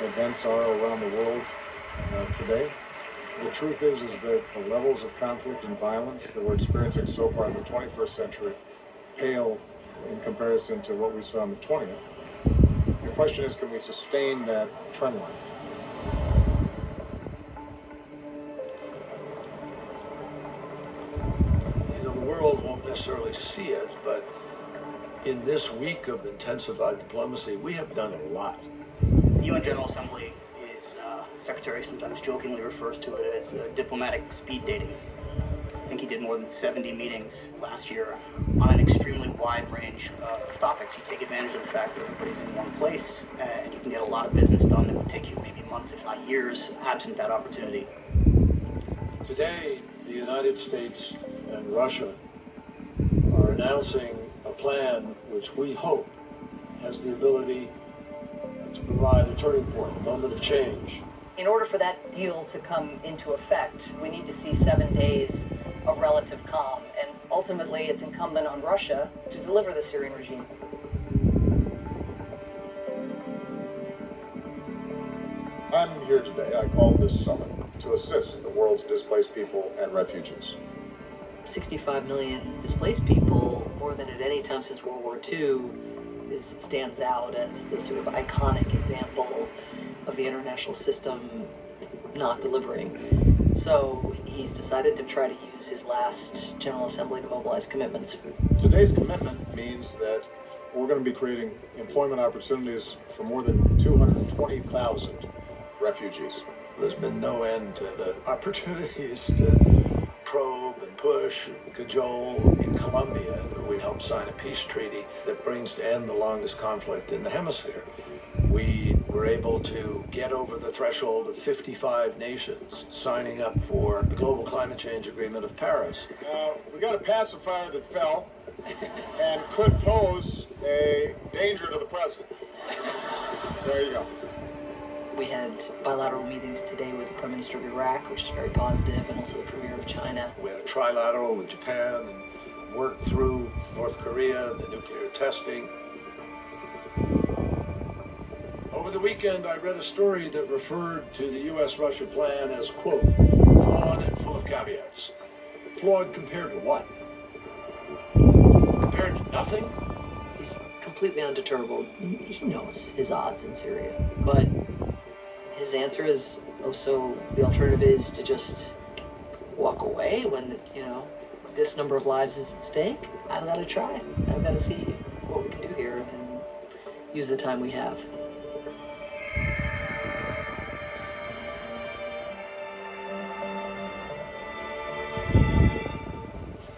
events are around the world today. The truth is that the levels of conflict and violence that we're experiencing so far in the 21st century pale in comparison to what we saw in the 20th. The question is, can we sustain that trend line? The world won't necessarily see it, but in this week of intensified diplomacy, we have done a lot. The UN General Assembly is, Secretary sometimes jokingly refers to it as diplomatic speed dating. I think he did more than 70 meetings last year on an extremely wide range of topics. You take advantage of the fact that everybody's in one place, and you can get a lot of business done that would take you maybe months, if not years, absent that opportunity. Today, the United States and Russia are announcing a plan which we hope has the ability to provide a turning point, a moment of change. In order for that deal to come into effect, we need to see 7 days of relative calm, and ultimately it's incumbent on Russia to deliver the Syrian regime. I'm here today. I called this summit to assist the world's displaced people and refugees. 65 million displaced people, more than at any time since World War II, stands out as the sort of iconic example of the international system not delivering. So he's decided to try to use his last General Assembly to mobilize commitments. Today's commitment means that we're going to be creating employment opportunities for more than 220,000 refugees. There's been no end to the opportunities to probe and push and cajole. In Colombia, we helped sign a peace treaty that brings to end the longest conflict in the hemisphere. We were able to get over the threshold of 55 nations signing up for the Global Climate Change Agreement of Paris. We got a pacifier that fell and could pose a danger to the president. There you go. We had bilateral meetings today with the Prime Minister of Iraq, which is very positive, and also the Premier of China. We had a trilateral with Japan and worked through North Korea, the nuclear testing. Over the weekend, I read a story that referred to the U.S.-Russia plan as, quote, flawed and full of caveats. Flawed compared to what? Compared to nothing? He's completely undeterrable. He knows his odds in Syria, but his answer is, so the alternative is to just walk away when, this number of lives is at stake? I've got to try. I've got to see what we can do here and use the time we have.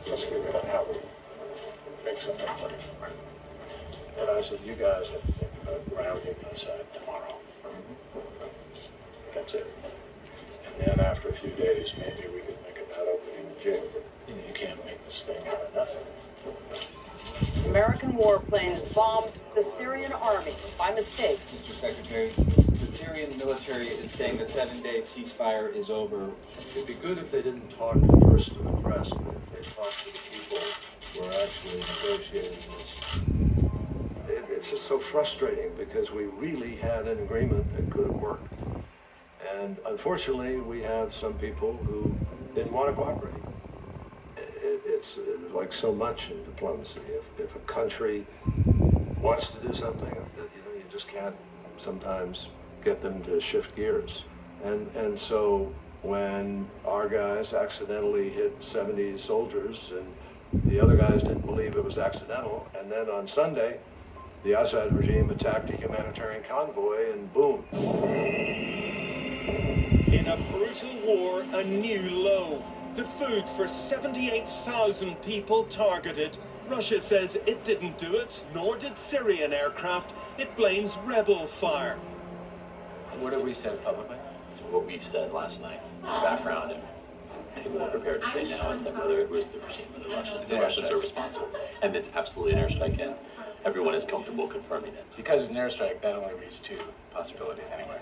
Let's figure out how we make something work. And I said, you guys have to think about grounding us tomorrow. That's it. And then after a few days, maybe we can think about opening the gym. You can't make this thing out of nothing. American warplanes bombed the Syrian army by mistake. Mr. Secretary, the Syrian military is saying the 7-day ceasefire is over. It'd be good if they didn't talk first to the press, but if they talked to the people who are actually negotiating this. It's just so frustrating because we really had an agreement that could have worked. And unfortunately, we have some people who didn't want to cooperate. It's like so much in diplomacy. If a country wants to do something, you just can't sometimes get them to shift gears. And so when our guys accidentally hit 70 soldiers and the other guys didn't believe it was accidental, and then on Sunday, the Assad regime attacked a humanitarian convoy and boom. In a brutal war, a new low. The food for 78,000 people targeted. Russia says it didn't do it, nor did Syrian aircraft. It blames rebel fire. What have we said publicly? So what we've said last night in the background, and I think what we're prepared to say now is that whether it was the regime or the Russians are responsible. And it's absolutely an airstrike, and everyone is comfortable confirming that. Because it's an airstrike, that only leaves two possibilities anyway.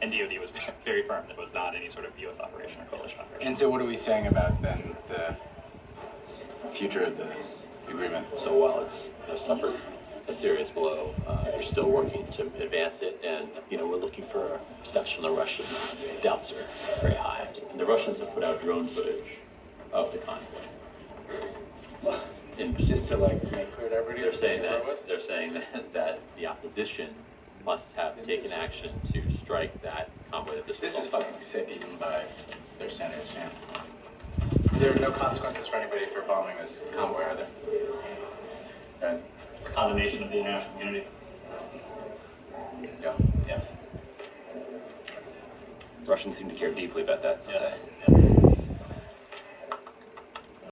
And DoD was very firm that it was not any sort of U.S. operation or coalition operation. And so what are we saying about then the future of the agreement? So while it's suffered a serious blow. They're still working to advance it, and we're looking for steps from the Russians. Doubts are very high. And the Russians have put out drone footage of the convoy. And Just to like make clear to everybody. they're saying that the opposition must have taken action to strike that convoy that This was is fucking sick even by their senators, yeah. There are no consequences for anybody for bombing this convoy, are there? Right. Condemnation of the international community. Yeah. Yeah. Russians seem to care deeply about that. Yes. Yes.